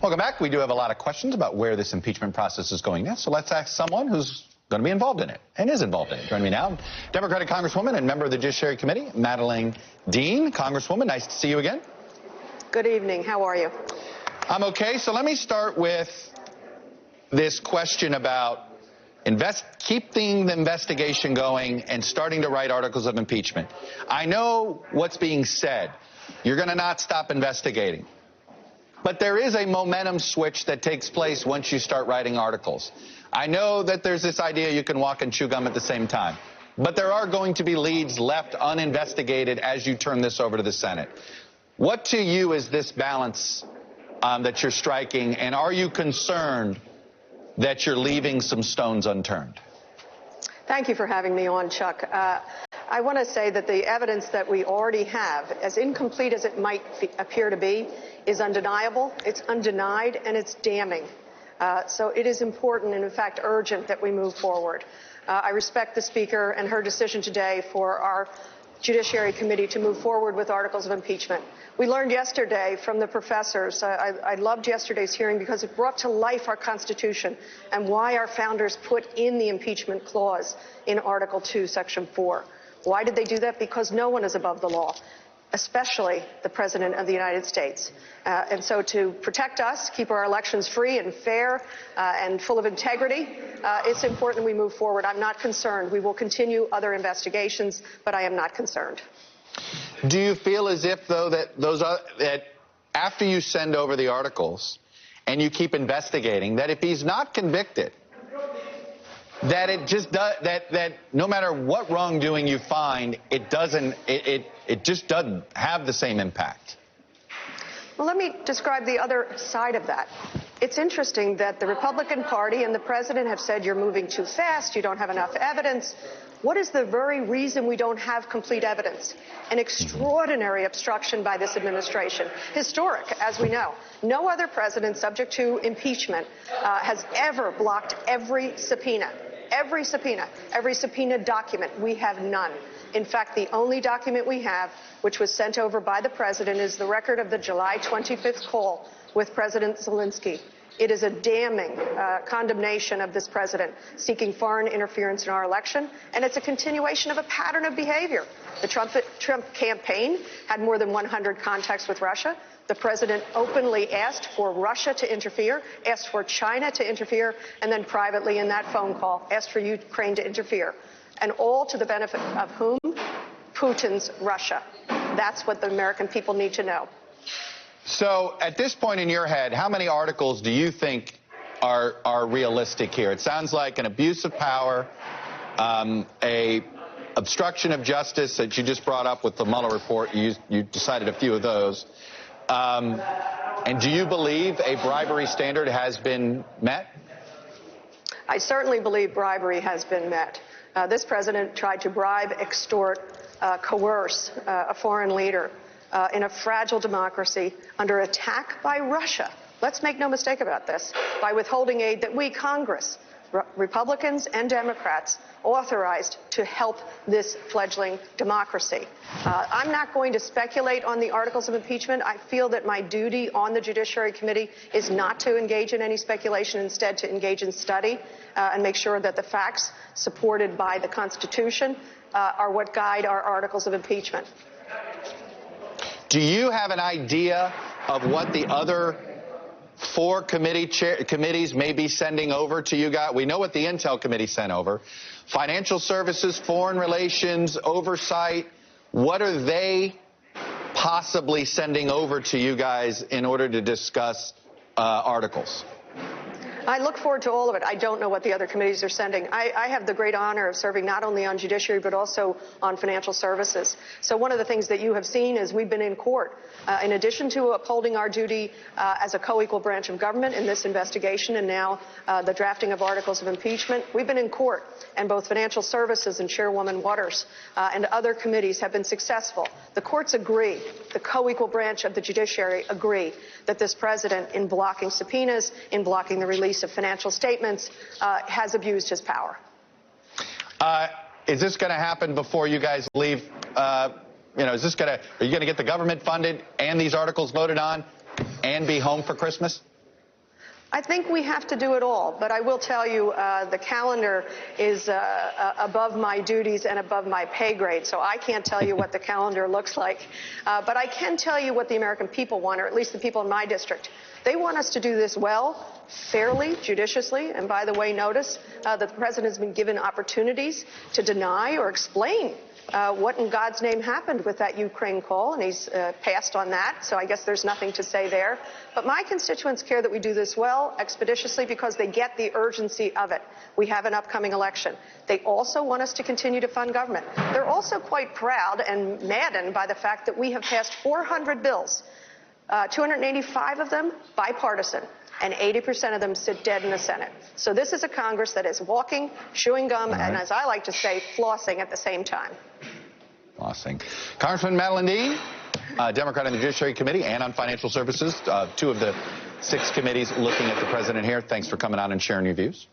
Welcome back. We do have a lot of questions about where this impeachment process is going next. So let's ask someone who's going to be involved in it and is involved in it. Joining me now, Democratic Congresswoman and member of the Judiciary Committee, Madeleine Dean. Congresswoman, nice to see you again. Good evening. How are you? I'm okay. So let me start with this question about keeping the investigation going and starting to write articles of impeachment. I know what's being said. You're going to not stop investigating. But there is a momentum switch that takes place once you start writing articles. I know that there's this idea you can walk and chew gum at the same time. But there are going to be leads left uninvestigated as you turn this over to the Senate. What to you is this balance that you're striking, and are you concerned that you're leaving some stones unturned? Thank you for having me on, Chuck. I want to say that the evidence that we already have, as incomplete as it might appear to be, is undeniable, it's undenied, and it's damning. So it is important and, in fact, urgent that we move forward. I respect the Speaker and her decision today for our Judiciary Committee to move forward with articles of impeachment. We learned yesterday from the professors, I loved yesterday's hearing because it brought to life our Constitution and why our founders put in the impeachment clause in Article 2, Section 4. Why did they do that? Because no one is above the law, especially the President of the United States. And so to protect us, keep our elections free and fair and full of integrity, it's important we move forward. I'm not concerned. We will continue other investigations, but I am not concerned. Do you feel as if, though, that after you send over the articles and you keep investigating, that if he's not convicted, that it just does, that no matter what wrongdoing you find, it just doesn't have the same impact? Well, let me describe the other side of that. It's interesting that the Republican Party and the President have said you're moving too fast, you don't have enough evidence. What is the very reason we don't have complete evidence? An extraordinary obstruction by this administration. Historic, as we know. No other president subject to impeachment has ever blocked every subpoena. Every subpoena document. We have none. In fact, the only document we have, which was sent over by the president, is the record of the July 25th call with President Zelensky. It is a damning condemnation of this president seeking foreign interference in our election, and it's a continuation of a pattern of behavior. The Trump campaign had more than 100 contacts with Russia. The president openly asked for Russia to interfere, asked for China to interfere, and then privately in that phone call asked for Ukraine to interfere. And all to the benefit of whom? Putin's Russia. That's what the American people need to know. So at this point in your head, how many articles do you think are realistic here? It sounds like an abuse of power, a obstruction of justice that you just brought up with the Mueller report. You decided a few of those. And do you believe a bribery standard has been met? I certainly believe bribery has been met. This president tried to bribe, extort, coerce a foreign leader in a fragile democracy under attack by Russia. Let's make no mistake about this, by withholding aid that we, Congress, Republicans and Democrats, authorized to help this fledgling democracy. I'm not going to speculate on the articles of impeachment. I feel that my duty on the Judiciary Committee is not to engage in any speculation, instead to engage in study and make sure that the facts supported by the Constitution are what guide our articles of impeachment. Do you have an idea of what the other 4 committees may be sending over to you guys? We know what the Intel Committee sent over. Financial Services, Foreign Relations, Oversight. What are they possibly sending over to you guys in order to discuss articles? I look forward to all of it. I don't know what the other committees are sending. I have the great honor of serving not only on Judiciary but also on Financial Services. So one of the things that you have seen is we've been in court. In addition to upholding our duty as a co-equal branch of government in this investigation and now the drafting of articles of impeachment, we've been in court. And both Financial Services and Chairwoman Waters and other committees have been successful. The courts agree, the co-equal branch of the Judiciary agree, that this president, in blocking subpoenas, in blocking the release of financial statements, has abused his power. Is this going to happen before you guys leave? Are you going to get the government funded and these articles voted on and be home for Christmas? I think we have to do it all, but I will tell you the calendar is above my duties and above my pay grade, so I can't tell you what the calendar looks like. But I can tell you what the American people want, or at least the people in my district. They want us to do this well, fairly, judiciously, and by the way, notice that the president has been given opportunities to deny or explain what in God's name happened with that Ukraine call, and he's passed on that, so I guess there's nothing to say there. But my constituents care that we do this well, expeditiously, because they get the urgency of it. We have an upcoming election. They also want us to continue to fund government. They're also quite proud and maddened by the fact that we have passed 400 bills, 285 of them bipartisan, and 80% of them sit dead in the Senate. So this is a Congress that is walking, chewing gum, and as I like to say, flossing at the same time. Flossing. Congressman Madeline Dean, Democrat on the Judiciary Committee and on Financial Services, two of the 6 committees looking at the president here. Thanks for coming on and sharing your views.